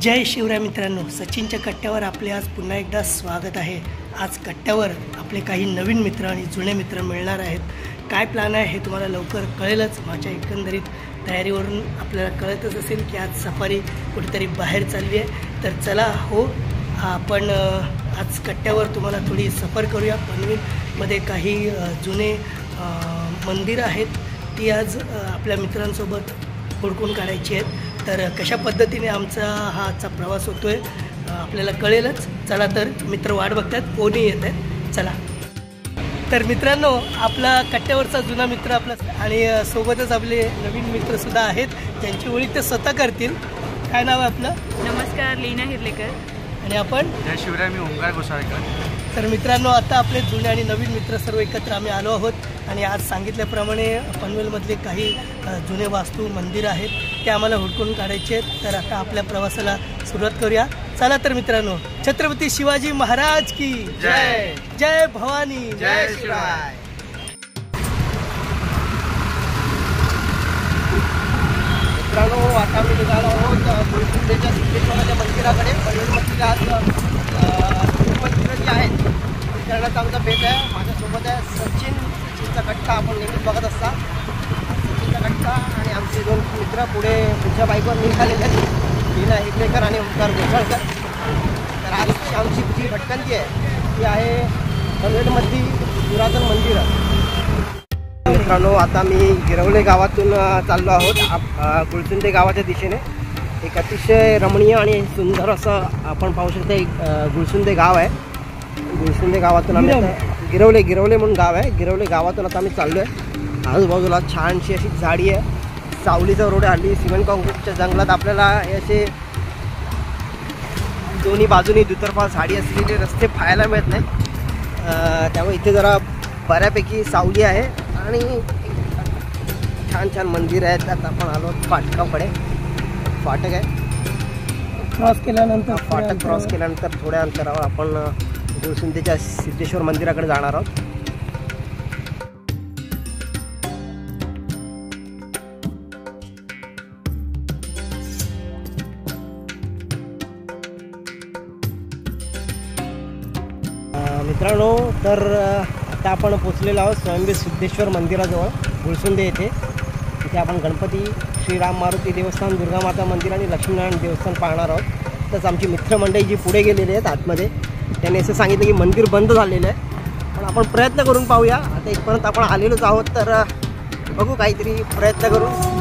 जय शिवराय मित्रांनो, सचिनच्या कट्ट्यावर आपले आज पुन्हा एकदा स्वागत आहे। आज कट्ट्यावर आपले काही नवीन मित्र आणि जुने मित्र मिळणार आहेत। काय प्लॅन आहे हे तुम्हाला लवकर कळेलच। माझ्या एकंदरीत तयारीवरून आपल्याला कळतच असेल की आज सफारी कुठेतरी बाहेर चालली आहे। तर चला हो, आपण आज कट्ट्यावर तुम्हाला थोडी सफर करूया। पनवेलमध्ये काही जुने मंदिरं आहेत, ती आज आपल्या मित्रांसोबत हुडकून काढायची आहेत। तर कशा पद्धतीने आमचा हा आजचा प्रवास होतोय आपल्याला कळेलच। चला तर मित्र वाट बघतात, कोणी येत आहेत, चला। तर मित्रांनो, आपला कट्ट्यावरचा जुना मित्र आपला आणि सोबतच आपले नवीन मित्रसुद्धा आहेत, ज्यांची ओळख ते स्वतः करतील। काय नाव आहे आपलं? नमस्कार, लीना हिरलेकर। आणि आपण? जय शिवराय, मी ओंकार गोसाळकर। तर मित्रांनो, आता आपले जुने आणि नवीन मित्र सर्व एकत्र आम्ही आलो आहोत आणि आज सांगितल्याप्रमाणे पनवेलमधले काही जुने वास्तू मंदिरं आहेत, ते आम्हाला हुडकून काढायचे आहेत। तर आता आपल्या प्रवासाला सुरुवात करूया। चला तर मित्रांनो, छत्रपती शिवाजी महाराज की जय। जय भवानी, जय शिवराय। मित्रांनो, आता मी निघालो आहोत गुरुकुंडेच्या सिद्धेश्वराच्या मंदिराकडे। पनवेलमधील आज मंदिरं जी आहेत ती करण्याचा आमचा बेत आहे। माझ्यासोबत आहे सचिनचा कट्टा, आपण नेहमीच बघत असता सचिनचा कट्टा, आणि आमचे दोन मित्र पुढच्या बाईकवर निघालेले आहेत, लीना हिरलेकर आणि ओंकार गोसाळकर। तर आजची आमची जी भटकंती आहे ती आहे पनवेलमधली पुरातन मंदिरं। मित्रांनो, आता मी गिरवले गावातून चाललो आहोत गुळसुंदे गावाच्या दिशेने। एक अतिशय रमणीय आणि सुंदर असं आपण पाहू शकता एक गुळसुंदे गाव आहे। गुळसुंदे गावातून आम्ही गिरवले म्हणून गाव आहे, गिरवले गावातून आता आम्ही चाललो आहे। आजूबाजूला छानशी अशी झाडी आहे, सावलीचा रोड आहे। हल्ली सिमेंट कॉन्क्रीटच्या जंगलात आपल्याला असे दोन्ही बाजूनी दुतर्फा झाडी असलेले रस्ते पाहायला मिळत नाही, त्यामुळे इथे जरा बऱ्यापैकी सावली आहे आणि छान छान मंदिर आहेत। त्यात आपण आलो फाटकाकडे, फाटक आहे, फाटक क्रॉस केल्यानंतर थोड्या अंतरावर आपण गुळसुंदेच्या सिद्धेश्वर मंदिराकडे जाणार आहोत। मित्रांनो, तर आता आपण पोचलेलो आहोत स्वयंभू सिद्धेश्वर मंदिराजवळ गुळसुंदे येथे। तिथे आपण गणपती, श्रीराम मारुती देवस्थान, दुर्गामाता मंदिर आणि लक्ष्मीनारायण देवस्थान पाहणार आहोत। तसंच आमची मित्रमंडळी जी पुढे गेलेली आहेत आतमध्ये, त्यांनी असं सांगितलं की मंदिर बंद झालेलं आहे, पण आपण प्रयत्न करून पाहूया। आता इथपर्यंत आपण आलेलोच आहोत, तर बघू काहीतरी प्रयत्न करू।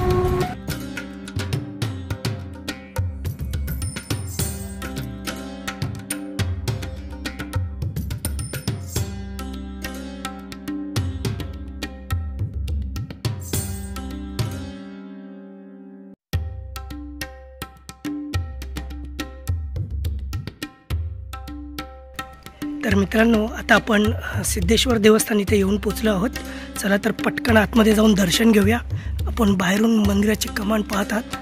तर मित्रांनो, आता आपण सिद्धेश्वर देवस्थान इथे येऊन पोचलो आहोत। चला तर पटकन आतमध्ये जाऊन दर्शन घेऊया। आपण बाहेरून मंदिराची कमान पाहतात।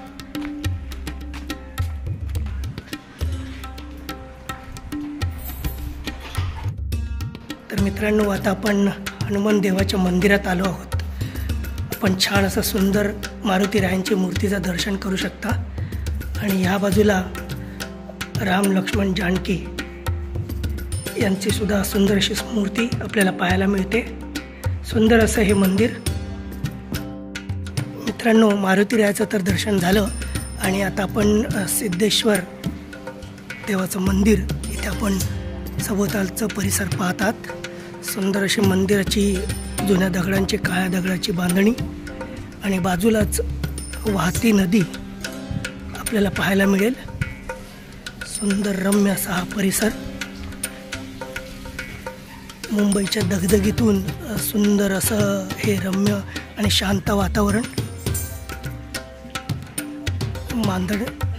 तर मित्रांनो, आता आपण हनुमान देवाच्या मंदिरात आलो आहोत। आपण छान असं सुंदर मारुती रायांची मूर्तीचं दर्शन करू शकता आणि ह्या बाजूला राम, लक्ष्मण, जानकी यांची सुद्धा सुंदर अशी मूर्ती आपल्याला पाहायला मिळते। सुंदर असं हे मंदिर। मित्रांनो, मारुती रायाचं तर दर्शन झालं आणि आता आपण सिद्धेश्वर देवाचं मंदिर इथे आपण सभोवतालचं परिसर पाहतात। सुंदर अशी मंदिराची जुन्या दगडांची, काळ्या दगडाची बांधणी आणि बाजूलाच वाहती नदी आपल्याला पाहायला मिळेल। सुंदर रम्य असा हा परिसर। मुंबईच्या दगदगीतून सुंदर असं हे रम्य आणि शांत वातावरण।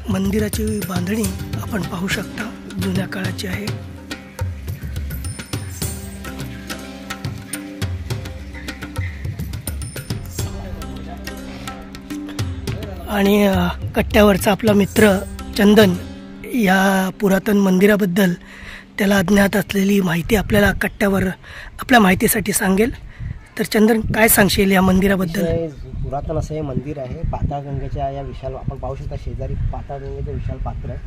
मंदिराची बांधणी आपण पाहू शकता, जुन्या काळाची आहे। आणि कट्ट्यावरचा आपला मित्र चंदन या पुरातन मंदिराबद्दल त्याला अज्ञात असलेली माहिती आपल्याला कट्ट्यावर आपल्या माहितीसाठी सांगेल। तर चंदन, काय सांगशील या मंदिराबद्दल? पुरातन असं हे मंदिर आहे. पाताळगंगेच्या या विशाल, आपण पाहू शकता शेजारी पाताळगंगेचं विशाल पात्र आहे.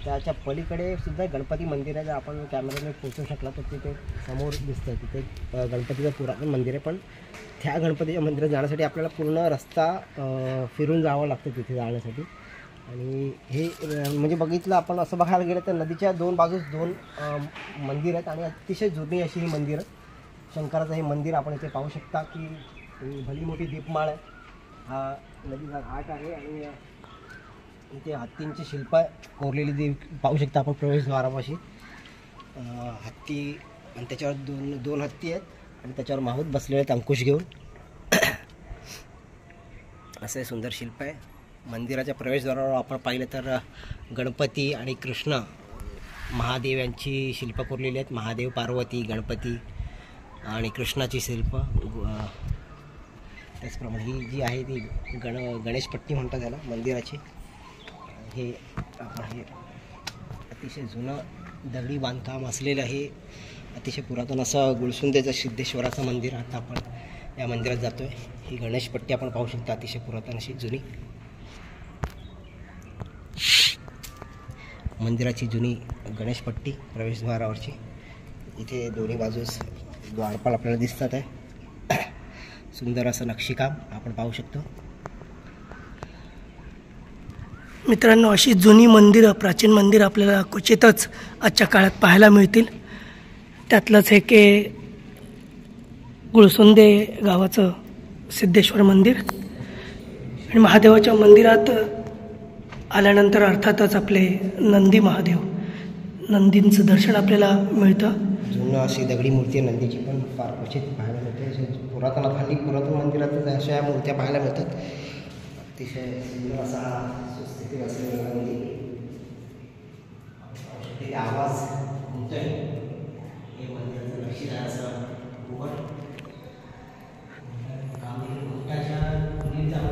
त्याच्या पलीकडे सुद्धा गणपती मंदिर आहे. जर आपण कॅमेऱ्याने पोहोचू शकला तर तिथे समोर दिसतं तिथे गणपतीचं पुरातन मंदिर आहे. पण त्या गणपतीच्या मंदिरात जाण्यासाठी आपल्याला पूर्ण रस्ता फिरून जावं लागतं तिथे जाण्यासाठी. आणि हे म्हणजे बघितलं आपण असं बघायला गेलं तर नदीच्या दोन बाजूस दोन मंदिर आहेत आणि अतिशय जुनी अशी ही मंदिरं. शंकराचं हे मंदिर आपण इथे पाहू शकता की भली मोठी दीपमाळ आहे. हा नदीचा घाट आहे आणि इथे हत्तींची शिल्प कोरलेली जी पाहू शकता आपण प्रवेशद्वारापाशी. हत्ती आणि त्याच्यावर दोन हत्ती आहेत आणि त्याच्यावर माहूत बसलेले आहेत अंकुश घेऊन. असं हे सुंदर शिल्प आहे. मंदिराच्या प्रवेशद्वारावर आपण पाहिलं तर गणपती आणि कृष्ण महादेव यांची शिल्प कोरलेली आहेत. महादेव, पार्वती, गणपती आणि कृष्णाची शिल्प. त्याचप्रमाणे ही जी आहे ती गणेशपट्टी म्हणतात त्याला मंदिराची. हे आपण हे अतिशय जुनं दगडी बांधकाम असलेलं आहे. अतिशय पुरातन असं गुळसुंदेचं सिद्धेश्वराचं मंदिर. आता आपण या मंदिरात जातो आहे. ही गणेशपट्टी आपण पाहू शकता अतिशय पुरातन अशी जुनी मंदिराची जुनी गणेशपट्टी प्रवेशद्वारावरची. इथे दोन्ही बाजूस द्वारपाल आपल्याला दिसतात आहे. सुंदर असं नक्षीकाम आपण पाहू शकतो. मित्रांनो, अशी जुनी मंदिरं, प्राचीन मंदिरं आपल्याला क्वचितच आजच्या काळात पाहायला मिळतील. त्यातलंच हे के गुळसुंदे गावाचं सिद्धेश्वर मंदिर. आणि महादेवाच्या मंदिरात आल्यानंतर अर्थातच आपले नंदी महादेव, नंदींचं दर्शन आपल्याला मिळतं. जुनं अशी दगडी मूर्ती आहे नंदीची, पण फार क्वचित पाहायला मिळते. पुरातन हल्ली पुरातन मंदिरात अशा मूर्त्या पाहायला मिळतात. अतिशय सुंदर असा सुस्थितीत असलेला नंदी. ते आवाज होतोय हे मंदिराचं लक्षित आहे असं उघड.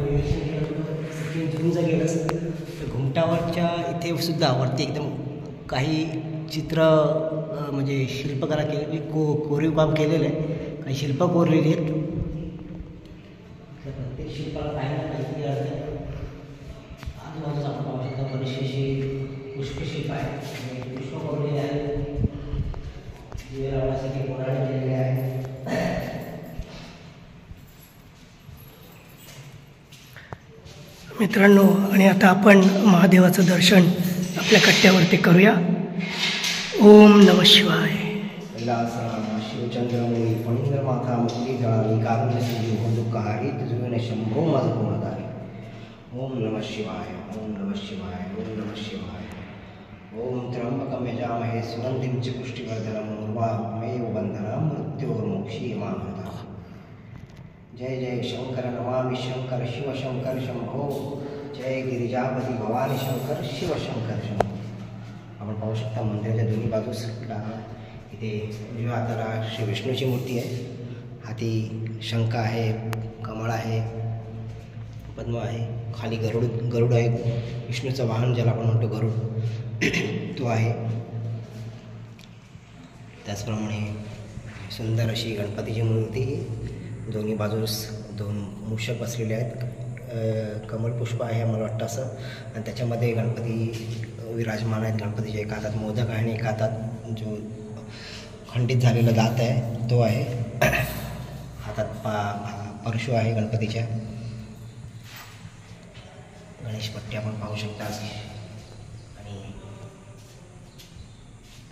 निरीक्षण केलं होतं सगळी झुंज गेलं असतं तर घुमटावरच्या इथे सुद्धा वरती एकदम काही चित्र म्हणजे शिल्पकला केलेली कोरीव काम केलेलं आहे. काही शिल्प कोरलेली आहेत. प्रत्येक शिल्पाला काही ना काहीतरी अर्थ आहे. आजूबाजूला आपण पाहू शकता बरीचशी पुष्पशिल्प आहे. पुष्प कोरलेले आहेत. दिवे लावण्यासाठी कोराडे केलेले आहे. मित्रांनो, आणि आता आपण महादेवाचं दर्शन आपल्या कट्ट्यावरती करूया. ओम नमः शिवाय. शिवचंद्रमुनी फणींद्र माथा मुक्ती जळाली कारुण्य सिंधू दुःखहारी तुझे शंभो माझं पूर्णधारी. ओम नमः शिवाय. ओम नमः शिवाय. ओम नमः शिवाय. ओम त्र्यंबकं यजामहे सुगंधिं च पुष्टिवर्धनम् उर्वारुकमेव बन्धनं मृत्योर्मोक्षीय मामृतः. जय जय शंकर नमामि शंकर शिव शंकर शंभो. जय गिरिजापती भवानी शंकर शिव शंकर शंभो. आपण पाहू शकता मंदिराच्या दोन्ही बाजूस इथे उजव्या हाताला श्री विष्णूची मूर्ती आहे. हाती शंख आहे, कमळ आहे, पद्म आहे. खाली गरुड आहे. विष्णूचं वाहन ज्याला आपण म्हणतो गरुड तो आहे. त्याचप्रमाणे सुंदर अशी गणपतीची मूर्ती. दोन्ही बाजूस दोन मूषक बसलेले आहेत. कमलपुष्प आहे मला वाटतं असं. आणि त्याच्यामध्ये गणपती विराजमान आहेत. गणपतीच्या एका हातात मोदक आहे आणि एका हातात जो खंडित झालेला दात आहे तो आहे. हातात परशु आहे गणपतीच्या. गणेशपट्टी आपण पाहू शकता आणि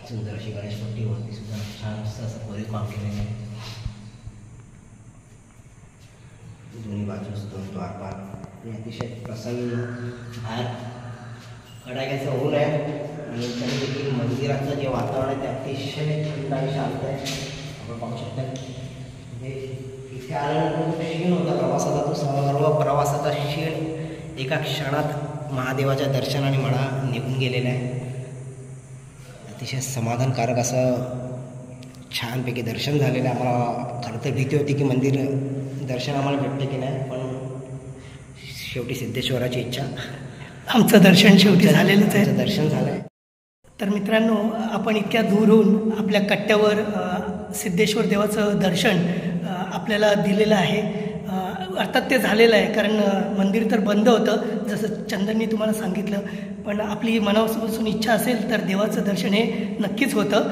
सुंदर अशी गणेशपट्टी वरती सुद्धा छान असं कोरीव काम केलेलं आहे. दोन्ही बाजूस दोन द्वारपाल आणि अतिशय प्रसन्न. बाहेर कडाक्याचं ऊन आहे आणि तरी देखील मंदिरातलं जे वातावरण आहे ते अतिशय थंड आणि शांत आहे. आपण पाहू शकता म्हणजे इथे आल्यानंतर खूप क्षीण होता प्रवासाचा. तो सर्व प्रवासाचा क्षीण एका क्षणात महादेवाच्या दर्शनाने मला निघून गेलेला आहे. अतिशय समाधानकारक असं छानपैकी दर्शन झालेलं आहे. आम्हाला खरं तर भीती होती की मंदिर दर्शन आम्हाला भेटते की नाही, पण शेवटी सिद्धेश्वराची इच्छा, आमचं दर्शन शेवटी झालेलंच आहे. दर्शन झालं आहे. तर मित्रांनो, आपण इतक्या दूरहून आपल्या कट्ट्यावर सिद्धेश्वर देवाचं दर्शन आपल्याला दिलेलं आहे. अर्थात ते झालेलं आहे, कारण मंदिर तर बंद होतं जसं चंदननी तुम्हाला सांगितलं, पण आपली मनापासून इच्छा असेल तर देवाचं दर्शन हे नक्कीच होतं.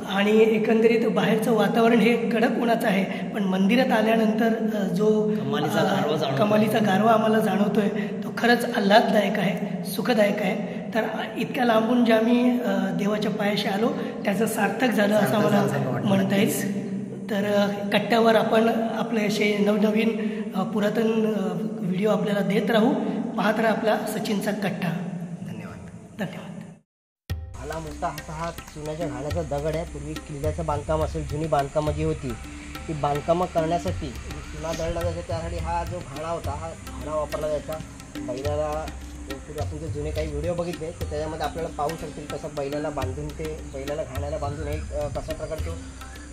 आणि एकंदरीत बाहेरचं वातावरण हे कडक उन्हाचं आहे, पण मंदिरात आल्यानंतर जो कमालीचा गारवा आम्हाला जाणवतो आहे तो खरंच आल्हाददायक आहे, सुखदायक आहे. तर इतक्या लांबून जे आम्ही देवाच्या पायाशी आलो त्याचं सार्थक झालं असं मला म्हणता येईल. तर कट्ट्यावर आपण आपले असे नवनवीन पुरातन व्हिडिओ आपल्याला देत राहू. पाहत राहा आपला सचिनचा कट्टा. धन्यवाद. आला मोठा हा चुन्याच्या घाण्याचा दगड आहे. पूर्वी किल्ल्याचं बांधकाम असेल, जुनी बांधकामं जी होती ती बांधकामं करण्यासाठी चुना दळला जायचा, त्यासाठी हा जो घाणा होता हा घाणा वापरला जायचा. बैलाला पूर्वी आपण जे जुने काही व्हिडिओ बघितले तर त्याच्यामध्ये आपल्याला पाहू शकतील कसं बैलाला बांधून ते बैलाला घाण्याला बांधून एक कशा प्रकारे तो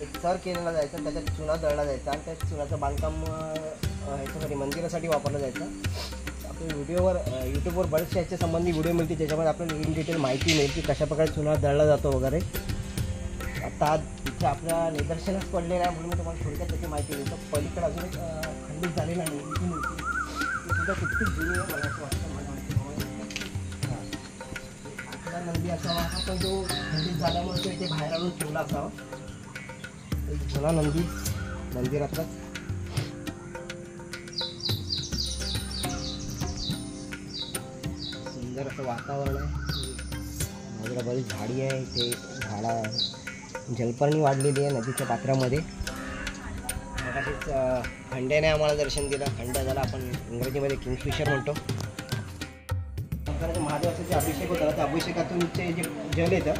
एक चर केलेला जायचा, त्याच्यात चुना दळला जायचा आणि त्या चुनाचं बांधकाम ह्याच्यासाठी मंदिरासाठी वापरलं जायचं. आपल्या व्हिडिओवर यूट्यूबवर बरेचसे याच्या संबंधी व्हिडिओ मिळतील, त्याच्यामध्ये आपल्याला इन डिटेल माहिती मिळते कशा प्रकारे चुना दळला जातो वगैरे. आता इथे आपल्या निदर्शनास पडलेलं आहे म्हणून मी तुम्हाला थोडक्यात त्याची माहिती देतो. पलीकडे अजून एक खंडित झालेला नाही ती मूर्ती ती सुद्धा किती जुनी आहे मला असं वाटतं. आपला नंदी असावा हा पण जो खंडित झाल्यामुळे तो इथे बाहेर आणून ठेवला असावा. एक जुना नंदी मंदिरातला. सुंदर असं वातावरण आहे. बाजूला बरीच झाडी आहे, इथे झाडा जलपर्णी वाढलेली आहे नदीच्या पात्रामध्ये. मगाशीच खंड्याने आम्हाला दर्शन दिलं. खंड्या झाला आपण इंग्रजीमध्ये किंगफिशर म्हणतो. महादेवाचा जे अभिषेक होता त्या अभिषेकातून जे जल येतं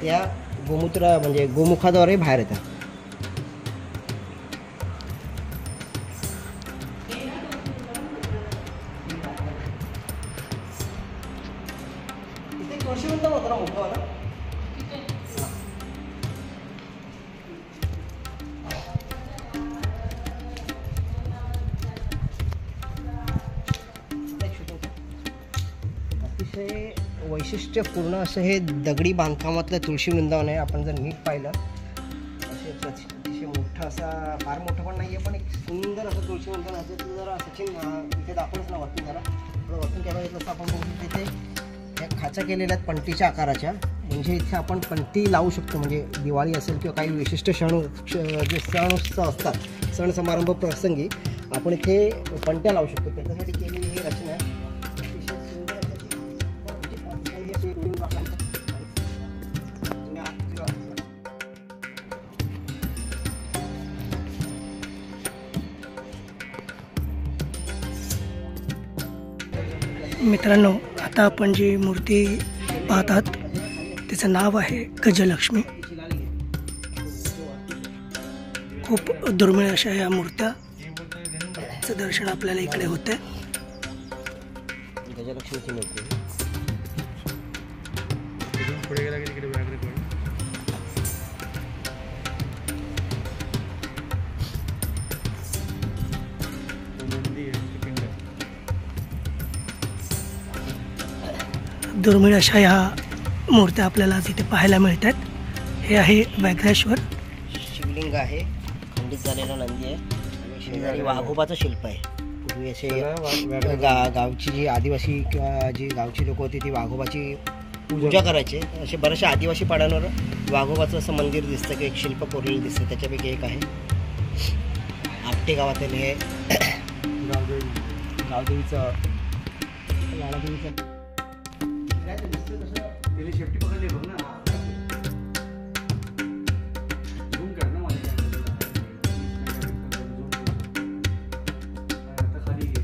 त्या गोमूत्र म्हणजे गोमुखाद्वारे बाहेर येतं. अतिशय वैशिष्ट्यपूर्ण असं हे दगडी बांधकामातलं तुळशी वृंदावन आहे. आपण जर नीट पाहिलं असे अतिशय मोठं असा, फार मोठं पण नाही आहे पण एक सुंदर असं तुळशी वृंदावन आहे. त्याचं जरा सचिन इथे दाखवूच ना वरतून जरा थोडं वरतून कॅमेरा घेतलं असं आपण बघू. तिथे ह्या खाचा केलेल्या आहेत पंटीच्या आकाराच्या, म्हणजे इथे आपण पंटी लावू शकतो. म्हणजे दिवाळी असेल किंवा काही विशिष्ट जे सण उत्सव असतात, सण समारंभ प्रसंगी आपण इथे पंट्या लावू शकतो. त्याच्यासाठी केलेली ही रचना आहे. मित्रांनो, आता आपण जी मूर्ती पाहतात त्याचं नाव आहे गजलक्ष्मी. खूप दुर्मिळ अशा या मूर्त्याचं दर्शन आपल्याला इकडे होते. गजलक्ष्मीची मूर्ती पुढे गेला की तिकडे व्याघ्र दुर्मिळ अशा ह्या मूर्त्या आपल्याला तिथे पाहायला मिळतात. हे आहे व्याघ्रेश्वर. शिवलिंग आहे, खंडित झालेला नंदी आहे आणि शेजारी वाघोबाचं शिल्प आहे. पूर्वी असे गावची जी आदिवासी किंवा जी गावची लोक होती ती वाघोबाची पूजा करायचे. असे बऱ्याचशा आदिवासी पाड्यांवर वाघोबाचं असं मंदिर दिसतं की एक शिल्प कोरलेलं दिसतं. त्याच्यापैकी एक आहे आपटे गावातील हे गावदेवीचं शेपटी पकडली बघ ना. झूम कर ना माझ्या खाली घे.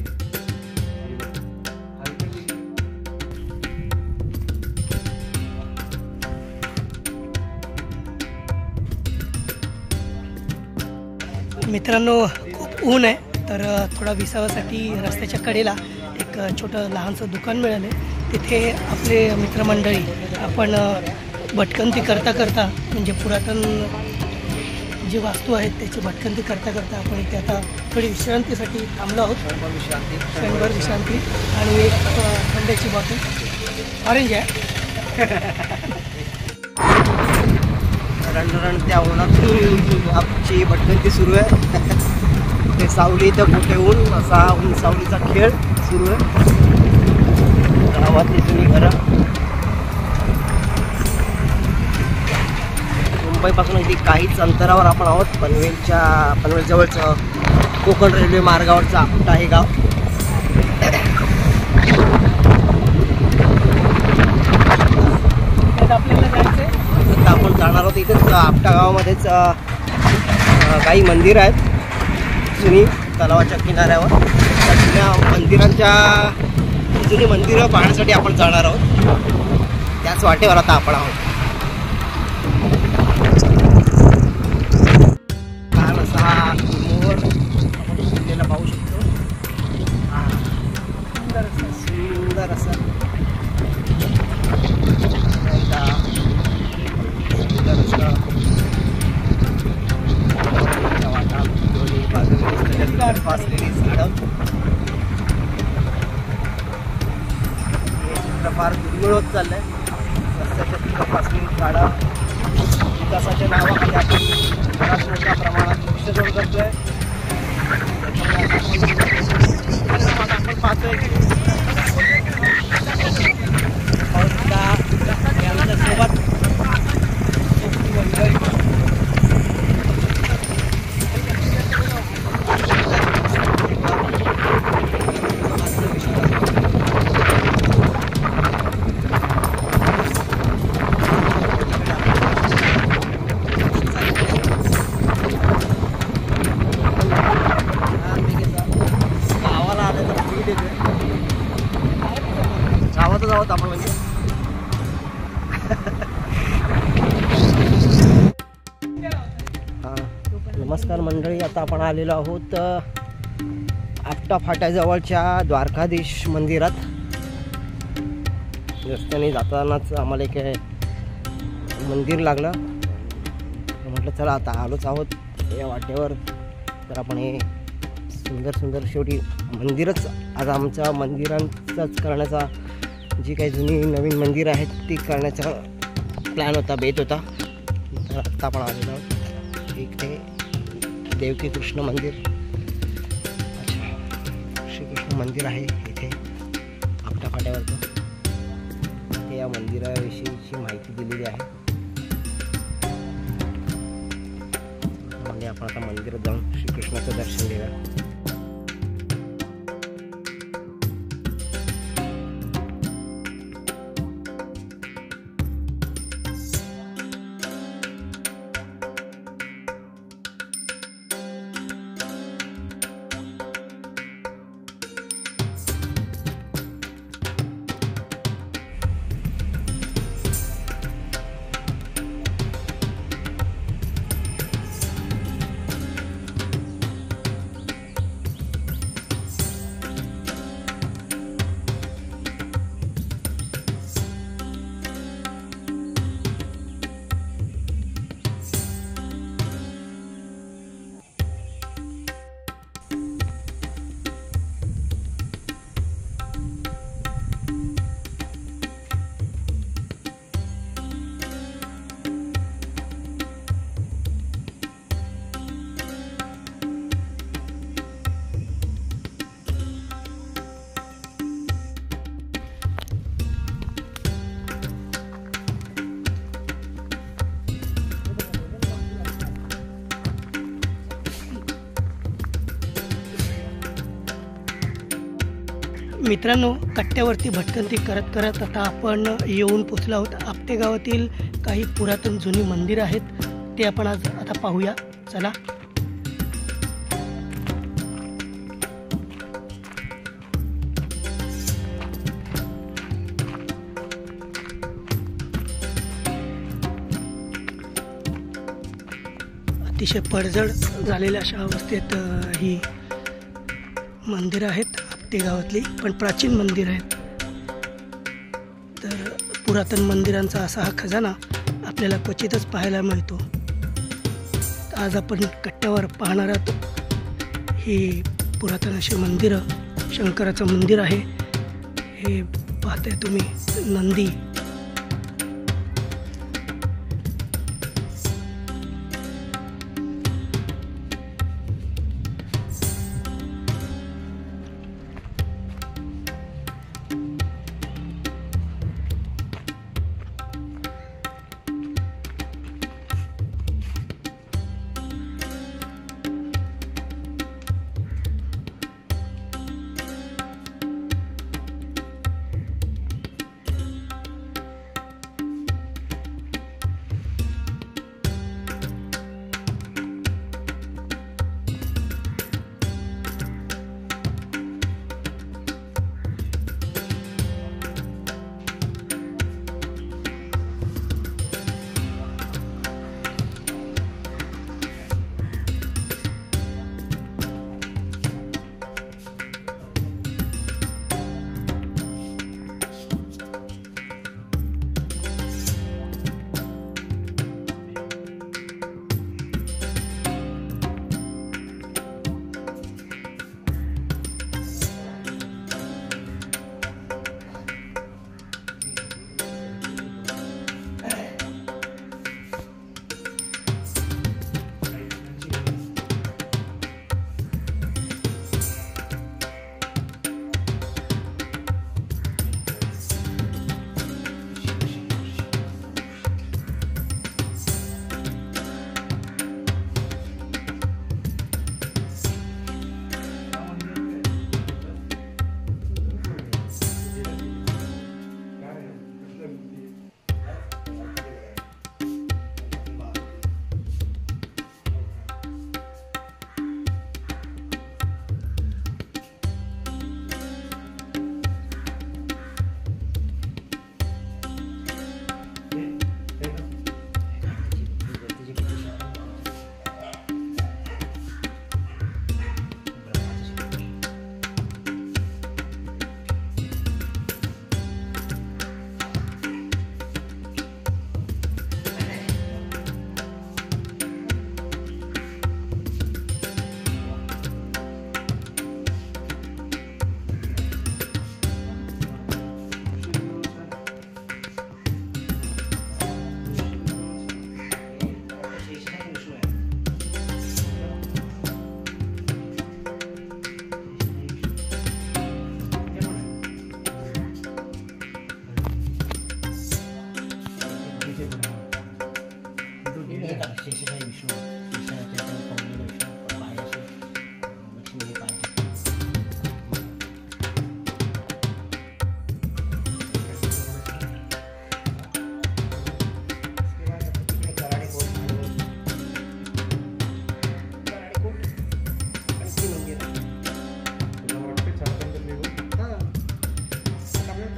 मित्रांनो, खूप ऊन आहे तर थोडा विसावासाठी रस्त्याच्या कडेला एक छोटं लहानसं दुकान मिळालं. तिथे आपले मित्रमंडळी आपण भटकंती करता करता म्हणजे पुरातन जी वास्तू आहेत त्याची भटकंती करता करता आपण इथे आता थोडी विश्रांतीसाठी थांबलो आहोत. क्षणभर विश्रांती आणि एक थंड्याची बॉटल ऑरेंज आहे. रणरणत्या उन्हातून आमची भटकंती सुरू आहे. इथे सावली इथे गोठेहून असा सावलीचा खेळ सुरू आहे. गावातली जुनी घरं मुंबईपासून अगदी काहीच अंतरावर आपण आहोत. पनवेल जवळचं कोकण रेल्वे मार्गावरचं आपटा हे गाव. आपल्याला जायचं आहे. आता आपण जाणार आहोत. इथेच आपटा गावामध्येच काही मंदिरं आहेत जुनी तलावाच्या किनाऱ्यावर. त्या जुन्या मंदिरांच्या जुनी मंदिरं पाहण्यासाठी आपण जाणार आहोत. त्याच वाटेवर आता आपण आहोत. छान असा हा मोर आपण फुटलेला पाहू शकतो. सुंदर असं वाटा दोन्ही बाजूने फासलेली झाडं. फार दुर्मिळ होत चाललंय. रस्त्याच्या तिथं फासलेली झाडं विकासाच्या नावाखाली आपण बऱ्याच मोठ्या प्रमाणात वृक्षतोड करतोय. आपण पाहतोय की सोबत गावातच आहोत आपण. म्हणजे नमस्कार मंडळी, आता आपण आलेलो आहोत आपटा फाट्याजवळच्या द्वारकाधीश मंदिरात. रस्त्याने जातानाच आम्हाला एक मंदिर लागलं. म्हटलं चला आता आलोच आहोत या वाटेवर, तर आपण हे सुंदर शेवटी मंदिरच आज आमच्या मंदिरांचाच करण्याचा, जी काही जुनी नवीन मंदिरं आहेत ती करण्याचा प्लॅन होता, बेत होता. तर आत्ता आपण आलेलो आहोत. इथे देवकी कृष्ण मंदिर, अच्छा श्रीकृष्ण मंदिर आहे इथे आपटा फाट्यावरचं. इथे या मंदिराविषयीची माहिती दिलेली आहे. म्हणजे आपण आता मंदिरात जाऊन श्रीकृष्णाचं दर्शन घेऊया. मित्रांनो, कट्ट्यावरती भटकंती करत करत आता आपण येऊन पोचलो आहोत. आपटे गावातील काही पुरातन जुनी मंदिरं आहेत, ते आपण आज आता पाहूया. चला. अतिशय पडझड झालेल्या अशा अवस्थेत ही मंदिरं आहेत आपटे गावातली, पण प्राचीन मंदिर आहेत. तर पुरातन मंदिरांचा असा हा खजाना आपल्याला क्वचितच पाहायला मिळतो. आज आपण कट्ट्यावर पाहणार आहोत ही पुरातन अशी मंदिरं. शंकराचं मंदिर आहे हे पाहताय तुम्ही. नंदी,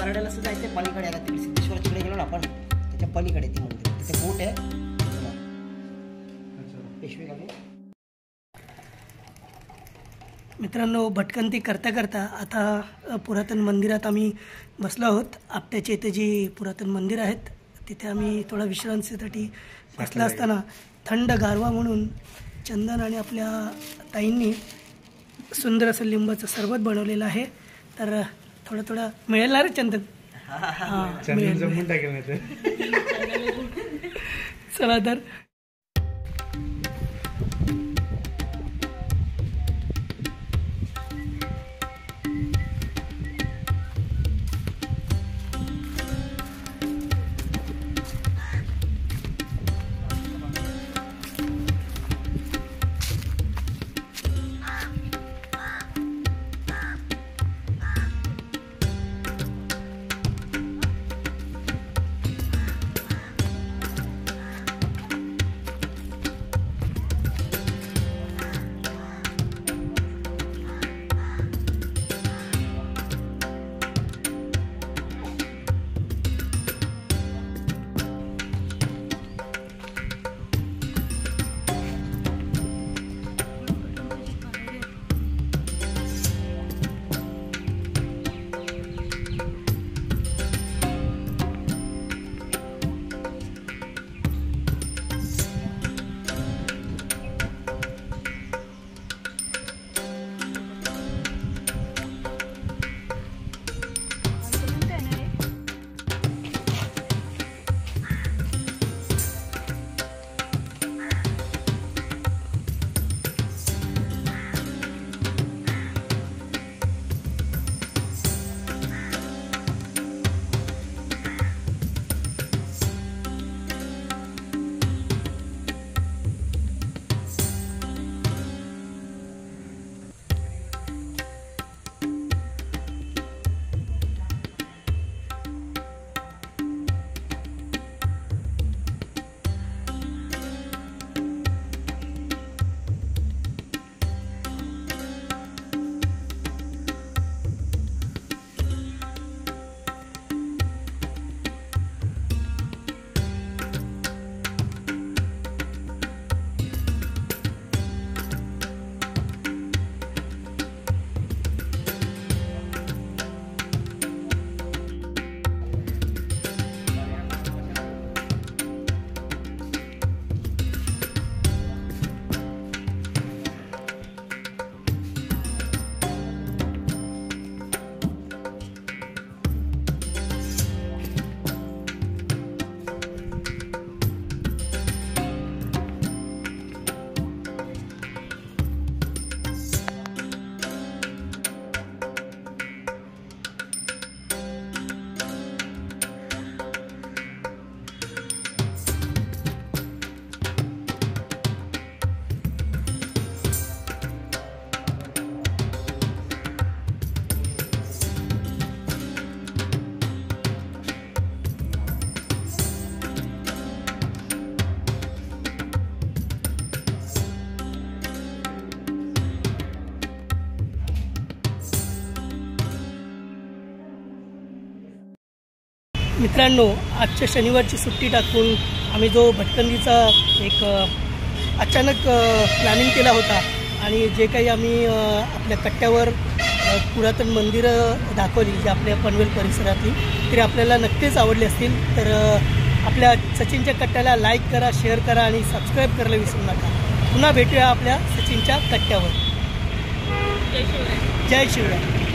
बराड्याला सुद्धा जायचं पलीकडे आता तिकडे सिद्धेश्वरच्याकडे गेलो ना आपण त्याच्या पलीकडे ती मंदिर तिथे बोट आहे पेशवे गावी. मित्रांनो भटकंती करता करता आता पुरातन मंदिरात आम्ही बसलो आहोत. आपट्याच्या इथे जी पुरातन मंदिर आहेत तिथे आम्ही थोडा विश्रांतीसाठी बसला असताना थंड गारवा म्हणून चंदन आणि आपल्या ताईंनी सुंदर असं लिंबाचं सरबत बनवलेलं आहे. तर थोडं थोडं मिळेल ना रे चंदन? हां मिळेल. चला तर मित्रांनो आजच्या शनिवारची सुट्टी टाकून आम्ही जो भटकंतीचा एक अचानक प्लॅनिंग केला होता आणि जे काही आम्ही आपल्या कट्ट्यावर पुरातन मंदिरं दाखवली जी आपल्या पनवेल परिसरातली तरी आपल्याला नक्कीच आवडली असतील. तर आपल्या सचिनच्या कट्ट्याला लाईक करा, शेअर करा आणि सबस्क्राईब करायला विसरू नका. पुन्हा भेटूया आपल्या सचिनच्या कट्ट्यावर. जय शिवराय. जय शिवराय.